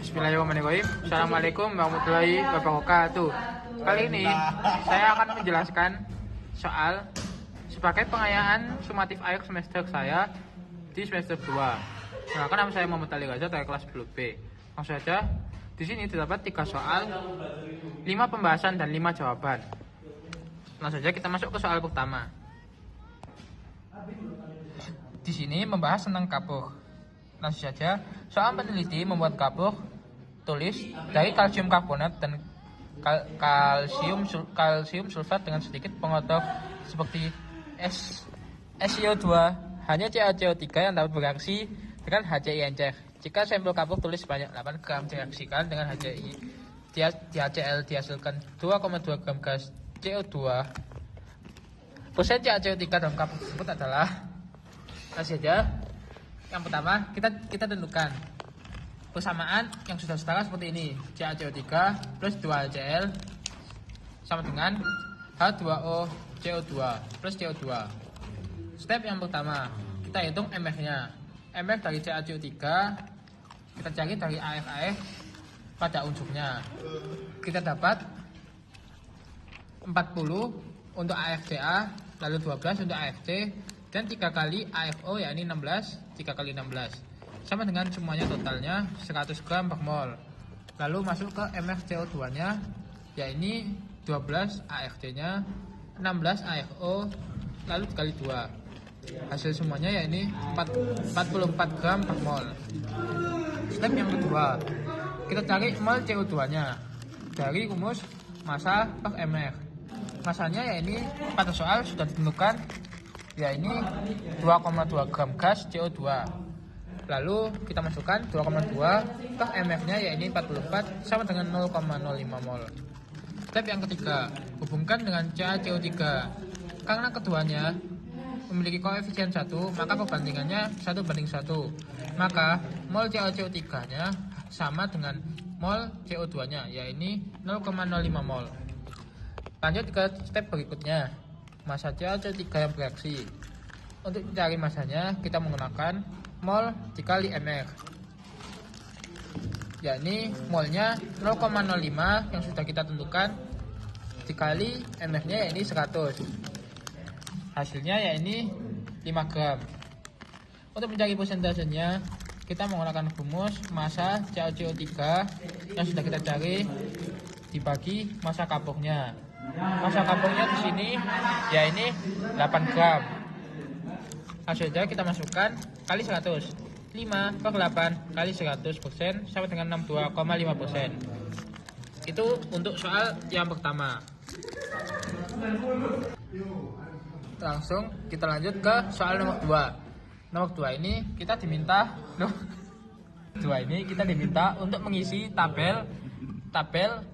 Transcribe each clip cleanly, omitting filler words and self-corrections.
Bismillahirrahmanirrahim. Assalamualaikum warahmatullahi wabarakatuh. Kali ini saya akan menjelaskan soal sebagai pengayaan sumatif akhir semester saya di semester 2. Nah, nama saya Muhammad Ali Gaza dari kelas 10B. Langsung saja, di sini terdapat 3 soal, 5 pembahasan dan 5 jawaban. Langsung saja kita masuk ke soal pertama. Di sini membahas tentang kapur. Langsung saja, soal peneliti membuat kapur tulis dari kalsium karbonat dan kalsium sulfat dengan sedikit pengotor seperti SiO2, hanya CaCO3 yang dapat bereaksi dengan HCl encer. Jika sampel kapur tulis sebanyak 8 gram direaksikan dengan HCl dihasilkan 2,2 gram gas CO2. Persen CaCO3 dalam kapur tersebut adalah saja. Yang pertama, kita tentukan persamaan yang sudah setara seperti ini. CaCO3 plus 2HCl sama dengan H2O CO2 plus CO2. Step yang pertama, kita hitung mR-nya. mR dari CaCO3 kita cari dari AF pada unsurnya. Kita dapat 40 untuk AFCA, lalu 12 untuk AFC, dan 3 kali AFO yakni 16, 3 kali 16 sama dengan semuanya totalnya 100 gram per mol. Lalu masuk ke mRCO2 nya yakni 12 AFC nya, 16 AFO, lalu dikali 2. Hasil semuanya yakni 44 gram per mol. Step yang kedua, kita cari mol CO2 nya dari rumus massa per mR. Masanya yakni pada soal sudah ditentukan yakni 2,2 gram gas CO2. Lalu kita masukkan 2,2 per mR-nya yakni 44 sama dengan 0,05 mol. Step yang ketiga, hubungkan dengan CaCO3. Karena keduanya memiliki koefisien 1, maka perbandingannya 1:1. Maka mol CaCO3-nya sama dengan mol CO2-nya yakni 0,05 mol. Lanjut ke step berikutnya, massa CaCO3 yang bereaksi. Untuk mencari massanya, kita menggunakan mol dikali mR, yakni molnya 0,05 yang sudah kita tentukan dikali mR-nya yakni 100. Hasilnya yakni 5 gram. Untuk mencari persentasenya, kita menggunakan rumus massa CaCO3 yang sudah kita cari dibagi massa kapurnya. Massa kapurnya di sini yakni 8 gram. Langsung saja kita masukkan kali 100. 5 per 8 kali 100% sama dengan 62,5%. Itu untuk soal yang pertama. Langsung kita lanjut ke soal nomor 2. Nomor 2 ini kita diminta untuk mengisi tabel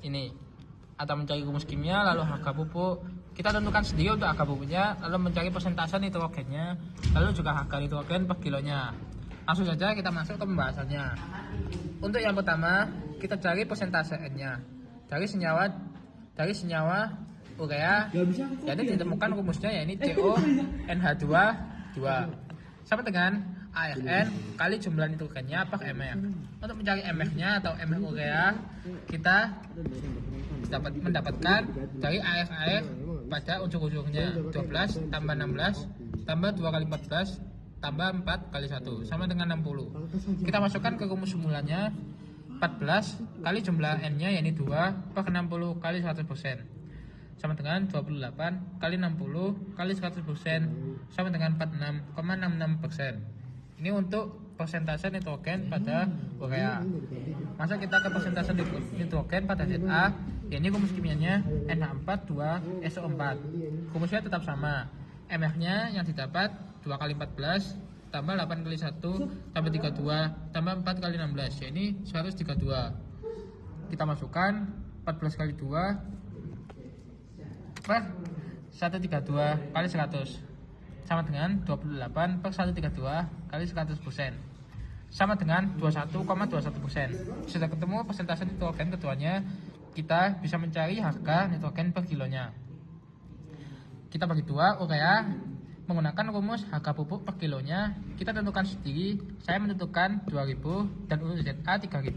ini atau mencari rumus kimia, lalu harga pupuk. Kita tentukan sendiri untuk harga pupuknya, lalu mencari persentase nitrogennya, lalu juga harga nitrogen per kilonya. Langsung saja kita masuk ke pembahasannya. Untuk yang pertama, kita cari persentase N-nya dari senyawa urea, jadi ditemukan rumusnya yakni CONH2 sama dengan ARN kali jumlah nitrogennya per mR. Untuk mencari mR-nya atau mR urea, kita mendapatkan dari AF pada unsur-unsurnya 12 tambah 16 tambah 2 kali 14 tambah 4 kali 1 sama dengan 60. Kita masukkan ke rumus simulanya 14 kali jumlah N-nya yakni 2 per 60 kali 100% sama dengan 28 kali 60 kali 100% sama dengan 46,66%. Ini untuk persentase nitrogen pada urea. Masuk kita ke persentase nitrogen pada ZA, yakni rumus kimianya NH4 2SO4. Rumusnya tetap sama. mR-nya yang didapat 2 kali 14 tambah 8 kali 1 tambah 32 tambah 4 kali 16, yakni 132. Kita masukkan 14 kali 2 per 132 kali 100 sama dengan 28 per 132 kali 100% sama dengan 21,21%. Sudah ketemu persentase nitrogen keduanya, kita bisa mencari harga nitrogen per kilonya. Kita bagi 2 urea menggunakan rumus harga pupuk per kilonya. Kita tentukan sendiri. Saya menentukan 2000 dan untuk ZA 3000.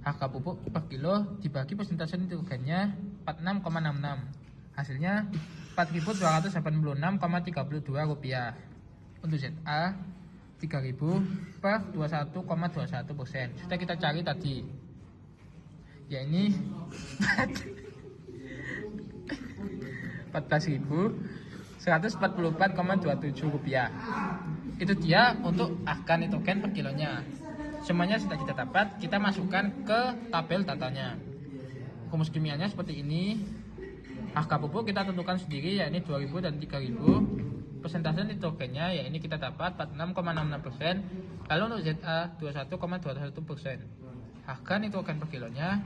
Harga pupuk per kilo dibagi persentase nitrogennya 46,66. Hasilnya Rp4.286,32. Untuk ZA 3.000 per 21,21%. Sudah kita cari tadi. Ya ini 14.144,27 rupiah. Itu dia untuk harga nitrogen per kilonya. Semuanya sudah kita dapat, kita masukkan ke tabel datanya. Rumus kimianya seperti ini. Harga pupuk kita tentukan sendiri, yakni 2.000 dan 3.000. Persentase nitrogennya ya ini kita dapat 46,66%. Lalu untuk ZA 21,21%. Harga nitrogen per kilonya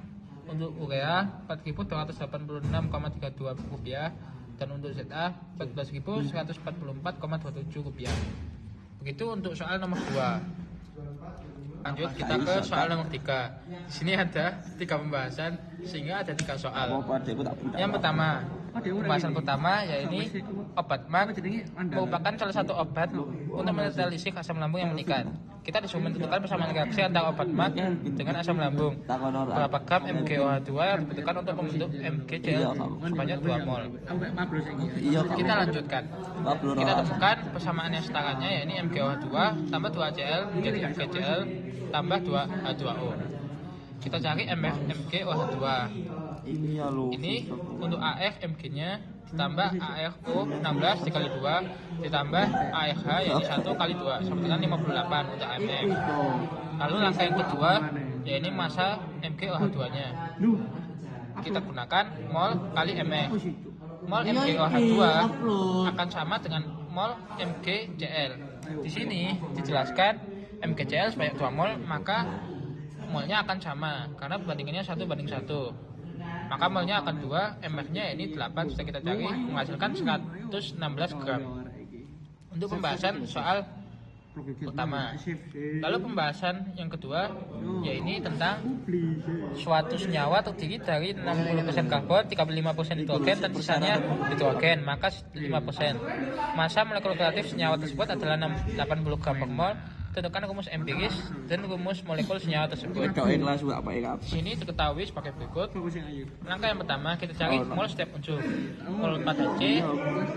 untuk urea Rp4.286,32 dan untuk ZA Rp14.144,27. Begitu untuk soal nomor 2. Lanjut kita ke soal nomor 3. Di sini ada 3 pembahasan sehingga ada 3 soal. Yang pertama, pembahasan pertama yaitu obat MAC merupakan salah satu obat untuk menetralisir asam lambung yang meningkat. Kita disuruh menentukan persamaan reaksi antara obat MAC dengan asam lambung. Berapa gram MgOH2 yang dibutuhkan untuk membentuk MgCl sebanyak 2 mol. Kita lanjutkan. Kita temukan persamaan yang setaranya yaitu MgOH2 tambah 2Cl menjadi MgCl tambah 2H2O. Kita cari MgOH2. Ini untuk AF MG-nya ditambah ARO 16 dikali 2 ditambah ARH yaitu 1 kali 2 sama dengan 58 untuk AMF. Lalu langkah yang kedua yaitu massa MgOH2 nya. Kita gunakan mol kali mf. Mol MgOH2 akan sama dengan mol MgCl. Di sini dijelaskan MgCl sebanyak 2 mol, maka molnya akan sama karena perbandingannya 1:1. Maka molnya akan 2, mf-nya ini 8, bisa kita cari menghasilkan 116 gram. Untuk pembahasan soal pertama. Lalu pembahasan yang kedua yaitu tentang suatu senyawa terdiri dari 60% karbon, 35% hidrogen dan sisanya hidrogen, maka 5%. Massa molekul reaktif senyawa tersebut adalah 80 gram per mol. Tentukan rumus empiris dan rumus molekul senyawa tersebut. Sini diketahui sebagai berikut. Langkah yang pertama kita cari mol setiap unsur. Mol pada C,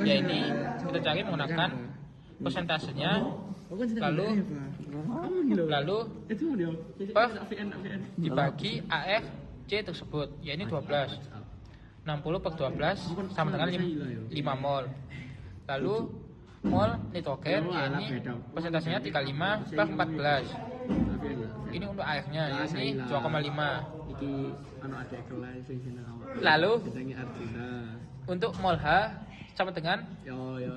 yaitu kita cari menggunakan persentasenya, lalu per dibagi AF C tersebut, yaitu 12. 60 per 12 sama dengan 5 mol. Lalu mol nitrogen ini persentasenya 35 per 14. Ini untuk airnya, ini 2,5. Lalu untuk mol H sama dengan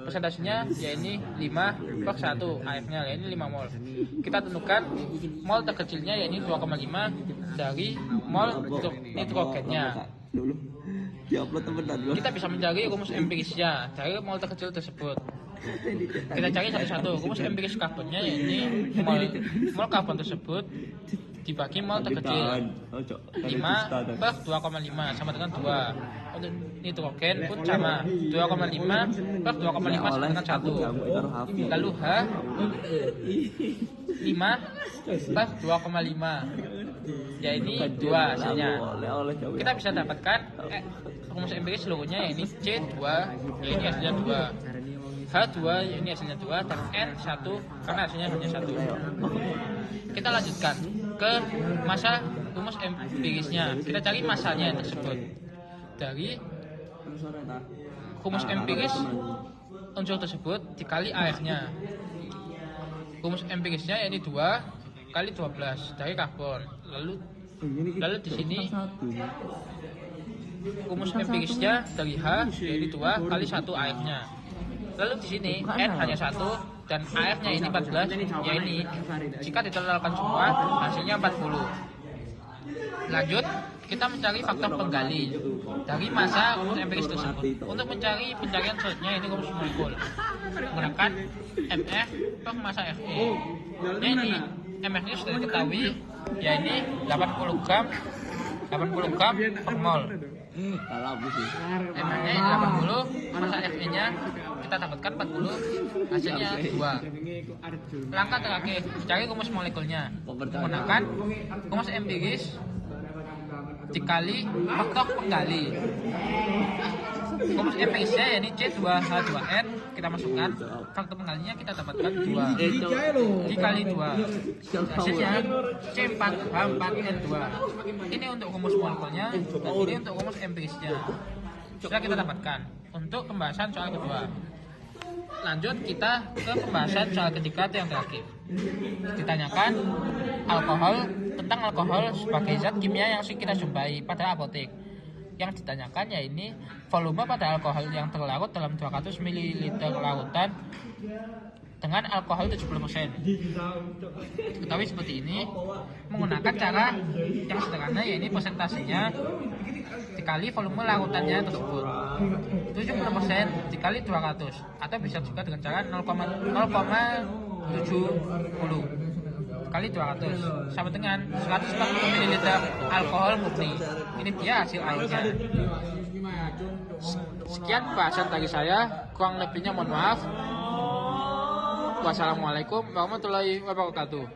persentasenya yaitu 5 per 1 airnya, yaitu 5 mol. Kita tentukan mol terkecilnya yaitu 2,5 dari mol nitrogennya. Kita bisa mencari rumus empirisnya dari mol terkecil tersebut. Kita cari satu-satu. Rumus empiris karbonnya yaitu mol karbon tersebut dibagi mol terkecil 5 per 2,5 sama dengan 2. Untuk nitrogen pun sama, 2,5 per 2,5 sama dengan 1. Lalu H 5 per 2,5 yaitu 2 hasilnya. Kita bisa dapatkan rumus empiris seluruhnya yaitu C2 yaitu hasilnya 2, H2 ini hasilnya 2 dan N1 karena hasilnya hanya 1. Kita lanjutkan ke massa rumus empirisnya. Kita cari massanya tersebut dari rumus empiris unsur tersebut dikali airnya. Rumus empirisnya yaitu 2 kali 12 dari karbon. Lalu di sini rumus empirisnya dari H yaitu 2 kali 1 airnya. Lalu di sini N hanya 1 dan AF-nya ini 14, yaitu jika ditotalkan semua hasilnya 40. Lanjut, kita mencari faktor penggali dari massa rumus empiris tersebut. Untuk mencari pencarian selanjutnya ini rumus molekul menggunakan MF per massa Fe. Ini MF-nya sudah diketahui yaitu 80 gram per mol. MF-nya 80, massa Fe-nya kita dapatkan 40, hasilnya 2. Langkah terakhir, cari rumus molekulnya menggunakan rumus empiris dikali faktor penggali. Rumus MPC ini C2H2N kita masukkan, faktor penggalinya kita dapatkan 2 dikali 2, hasilnya C4H4N2. Ini untuk rumus molekulnya, dan ini untuk rumus empirisnya. Sudah kita dapatkan. Untuk pembahasan soal kedua, lanjut kita ke pembahasan soal ketiga yang terakhir. Ditanyakan tentang alkohol sebagai zat kimia yang kita jumpai pada apotek. Yang ditanyakan ya ini volume pada alkohol yang terlarut dalam 200 ml larutan dengan alkohol 70%. Ketahui seperti ini menggunakan cara yang sederhana, yaitu persentasenya dikali volume larutannya tersebut. 70% dikali 200, atau bisa juga dengan cara 0,70 kali 200 sama dengan 140 ml alkohol murni. Ini dia hasil airnya. Sekian bahasan dari saya, kurang lebihnya mohon maaf. Wassalamualaikum warahmatullahi wabarakatuh.